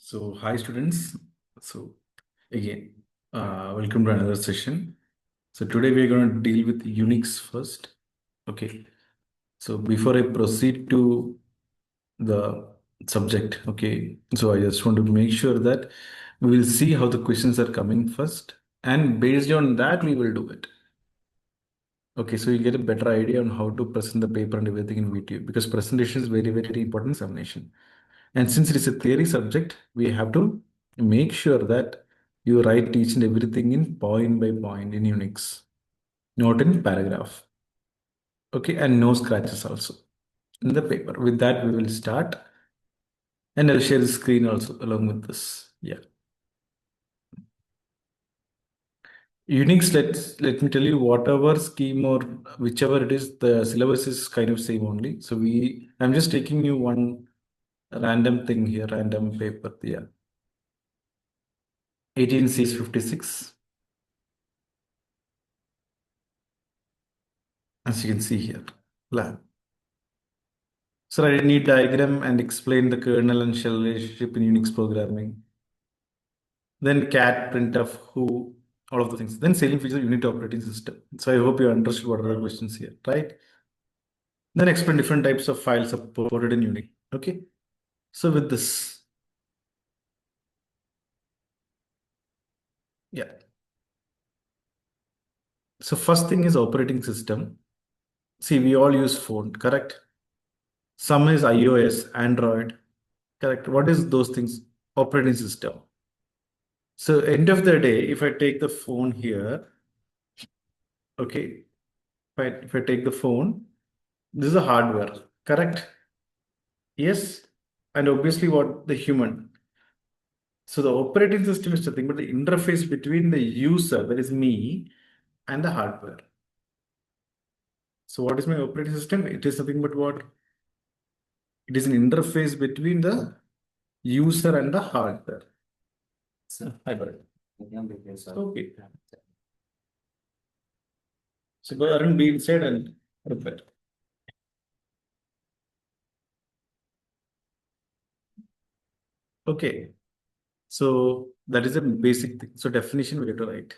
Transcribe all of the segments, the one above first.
So, hi students. So, again, welcome to another session. So, today we are going to deal with Unix first. Okay. So, before I proceed to the subject, okay. So, I just want to make sure that we will see how the questions are coming first, and based on that, we will do it. Okay. So, you get a better idea on how to present the paper and everything in VTU because presentation is very, very important examination. And since it is a theory subject, we have to make sure that you write each and everything in point by point in Unix, not in paragraph. Okay, and no scratches also in the paper. With that, we will start. And I'll share the screen also along with this. Yeah. Unix, let me tell you, whatever scheme or whichever it is, the syllabus is kind of same only. So I'm just taking you one random thing here, random paper. Yeah. 18C56. As you can see here, lab. So I need diagram and explain the kernel and shell relationship in Unix programming. Then cat, printf, who, all of the things. Then sailing feature unit operating system. So I hope you understood what are the questions here, right? Then explain different types of files supported in Unix. Okay. So with this, yeah. So first thing is operating system. See, we all use phone, correct? Some is iOS, Android, correct? What is those things? Operating system. So end of the day, if I take the phone here, okay, if I take the phone, this is a hardware, correct? Yes. And obviously what the human. So the operating system is nothing but the interface between the user, that is me, and the hardware. So what is my operating system? It is nothing but what? It is an interface between the user and the hardware. So, okay. So go ahead and be inside and repair. Okay. So that is a basic thing. So definition we have to write.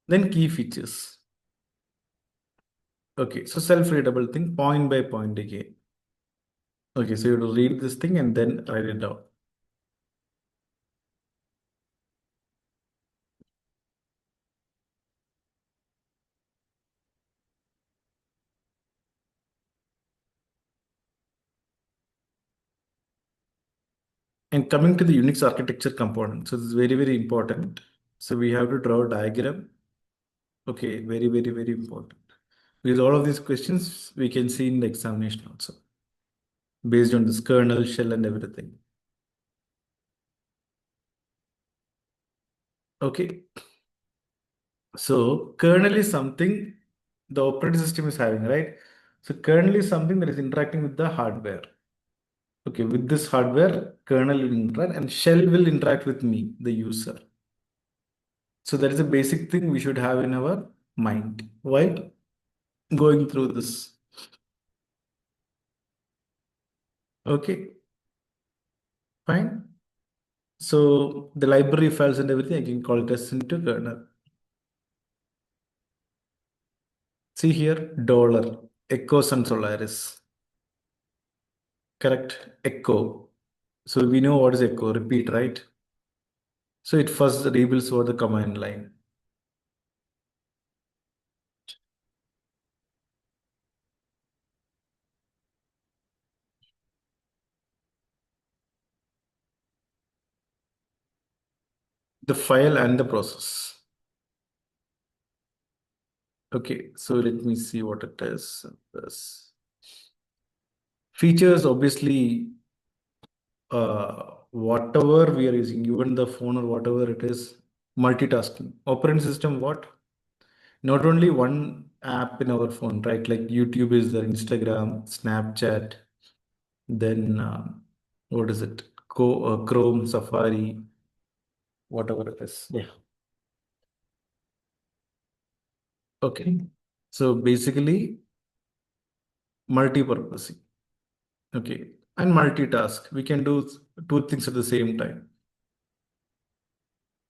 Then key features. Okay, so self-readable thing, point by point again. Okay, so you have to read this thing and then write it down. And coming to the Unix architecture component, so this is very, very important. So we have to draw a diagram. Okay, very, very, very important. Because all of these questions we can see in the examination also, based on this kernel, shell, and everything. Okay. So kernel is something the operating system is having, right? So kernel is something that is interacting with the hardware. Okay, with this hardware, kernel will interact and shell will interact with me, the user. So that is a basic thing we should have in our mind while going through this. Okay, fine. So the library files and everything, I can call it as into kernel. See here, dollar, echoes and Solaris. Correct, echo. So we know what is echo, repeat, right? So it first rebuilds over the command line. The file and the process. Okay, so let me see what it is. This features, obviously, whatever we are using, even the phone or whatever it is, multitasking. Operating system, what? Not only one app in our phone, right? Like YouTube is there, Instagram, Snapchat, then what is it? Chrome, Safari, whatever it is. Yeah. Okay. So basically, multi-purposing. Okay. And multitask. We can do two things at the same time.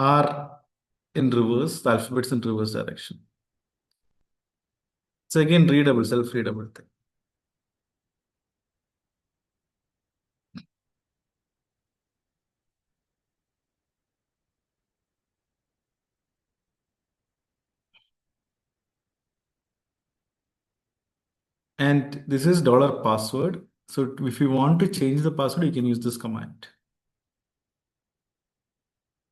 are in reverse, the alphabets in reverse direction. So again, readable, self-readable thing. And this is dollar password. So if you want to change the password, you can use this command.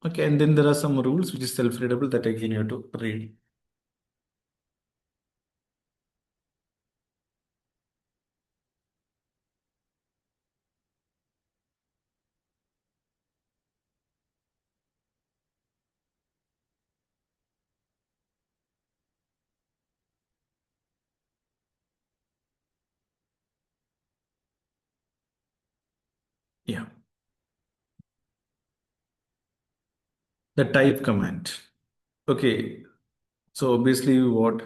Okay, and then there are some rules which is self-readable that again you have to read. Yeah. The type command. Okay. So obviously what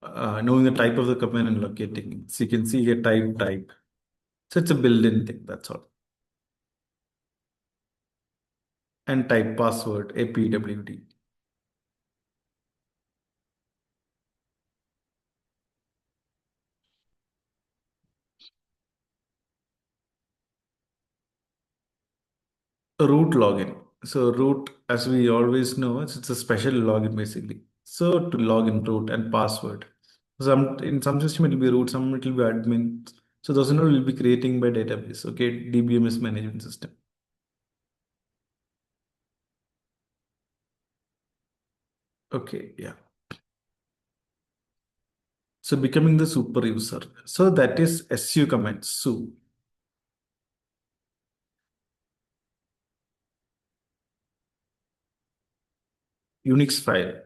knowing the type of the command and locating it. So you can see here type. So it's a built-in thing, that's all. And type password, APWD. Root login. So root, as we always know, it's a special login basically. So to log in root and password. Some in some system it will be root, some it will be admin. So those will be creating by database. Okay, DBMS management system. Okay, yeah. So becoming the super user. So that is su command, su. Unix file.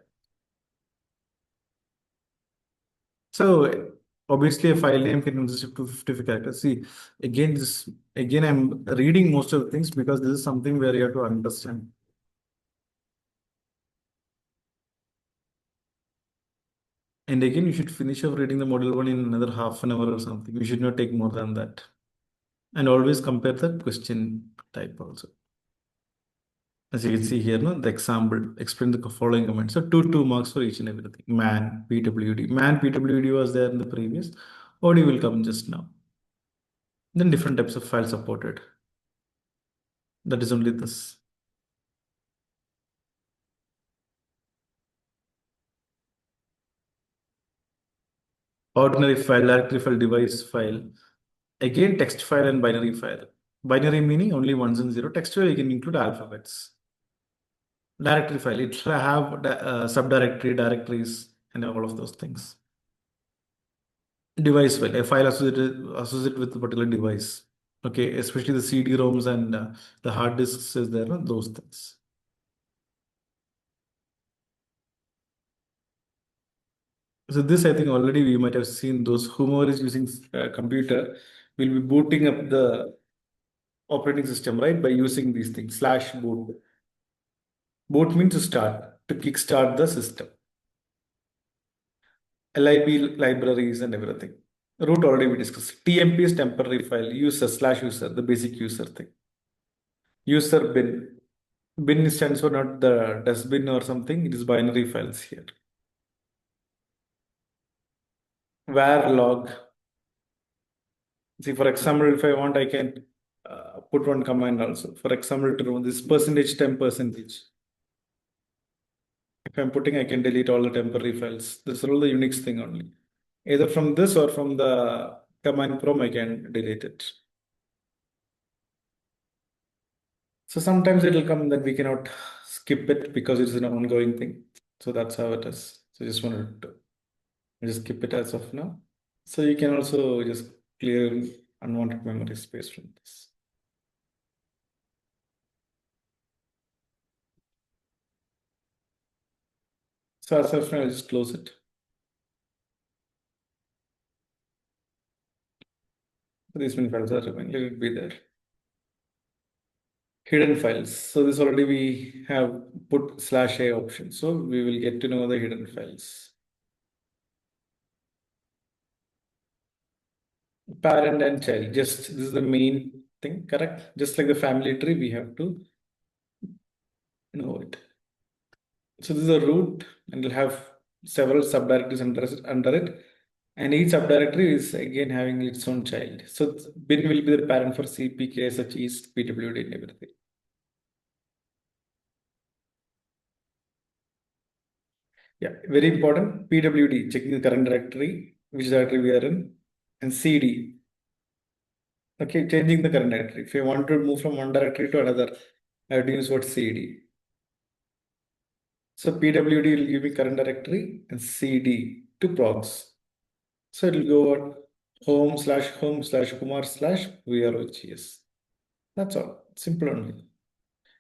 So obviously a file name can consist of 255 characters. See, again I'm reading most of the things because this is something where you have to understand. And again, you should finish off reading the model one in another half an hour or something. You should not take more than that. And always compare the question type also. As you can see here, no, the example, explain the following comments. So two marks for each and everything. Man, PWD. Man, PWD was there in the previous. OD will come just now. Then different types of files supported. That is only this. Ordinary file, directory file, device file. Again, text file and binary file. Binary meaning only ones and zero. Text file you can include alphabets. Directory file, it will have subdirectory, directories, and all of those things. Device file, a file associated with a particular device. Okay, especially the CD-ROMs and the hard disks is there, no? Those things. So this, I think already we might have seen those whomever is using computer will be booting up the operating system, right? By using these things, slash boot. Boot means to start, to kickstart the system. LIB libraries and everything. Root already we discussed. TMP is temporary file, user slash user, the basic user thing. User bin. Bin stands for not the dustbin or something, it is binary files here. Var log. See, for example, if I want, I can put one command also. For example, to know this percentage, 10%. If I'm putting, I can delete all the temporary files. This is all the Unix thing only. Either from this or from the command prompt, I can delete it. So sometimes it will come that we cannot skip it because it's an ongoing thing. So that's how it is. So just wanted to just skip it as of now. So you can also just clear unwanted memory space from this. So as of now, I'll just close it. So these many files are remaining. Let it be there. Hidden files. So this already we have put slash a option. So we will get to know the hidden files. Parent and child. Just this is the main thing, correct? Just like the family tree, we have to know it. So this is a root, and it'll have several subdirectories under it. And each subdirectory is again having its own child. So bin will be the parent for CPK, such as PWD and everything. Yeah, very important. PWD, checking the current directory, which directory we are in, and CD. Okay, changing the current directory. If you want to move from one directory to another, I have to use what CD. So PWD will give me current directory and CD to procs. So it will go on home/home/kumar/VROGS. That's all. Simple only.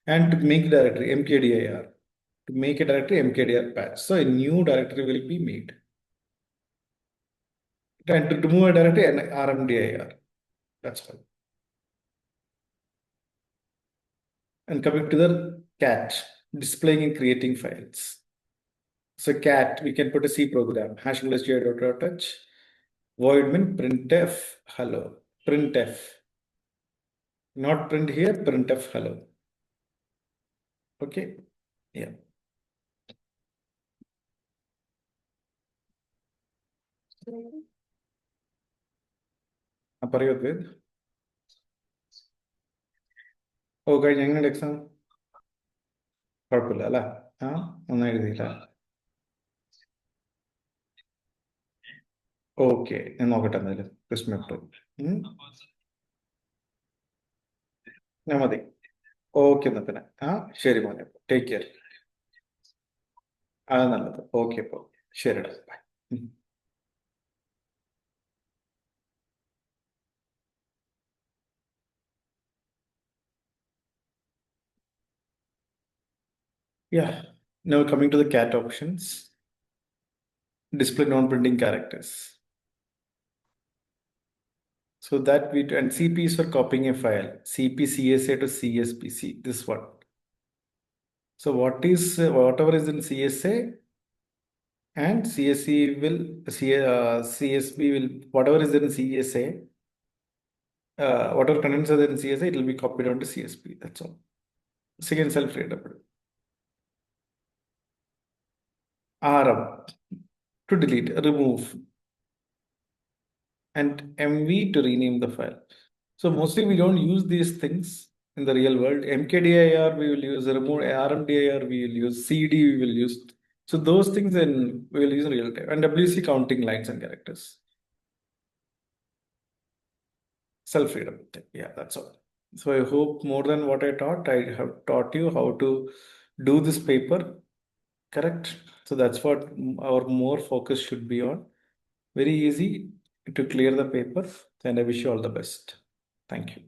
And to make directory mkdir. To make a directory mkdir patch. So a new directory will be made. And to move a directory rmdir. That's all. And coming to the cat, displaying and creating files. So cat, we can put a C program, #_j.touch, void min printf hello, printf. Not print here, printf hello. Okay, yeah. പറയൂ ഓ കഴിഞ്ഞ എങ്ങനെയുണ്ട് exam കുഴപ്പമില്ല അല്ലേ ആ നന്നായി എഴുതിയില്ല okay ഞാൻ നോക്കട്ടെ എന്തായാലും ക്വസ്റ്റ് പേപ്പർ ഞാൻ മതി ഓക്കെ എന്നാ പിന്നെ ആ ശരി മോനെ ടേക്ക് കെയർ അത് നല്ലത് ഓക്കെ അപ്പോൾ ശരിടാ by Yeah, now coming to the cat options, display non-printing characters. So that we do, and CP is for copying a file, CPCSA to CSPC, this one. So what is whatever is in CSA and CSC will CSB will whatever is in CSA, whatever contents are there in CSA, it will be copied onto CSP. That's all. Second self-readable. RM to delete, remove, and MV to rename the file. So mostly we don't use these things in the real world. MKDIR we will use, remove RMDIR we will use, CD we will use. So those things then we will use in real time. And WC counting lines and characters. Self-readable. Yeah, that's all. So I hope more than what I taught, I have taught you how to do this paper. Correct. So that's what our more focus should be on. Very easy to clear the paper. And I wish you all the best. Thank you.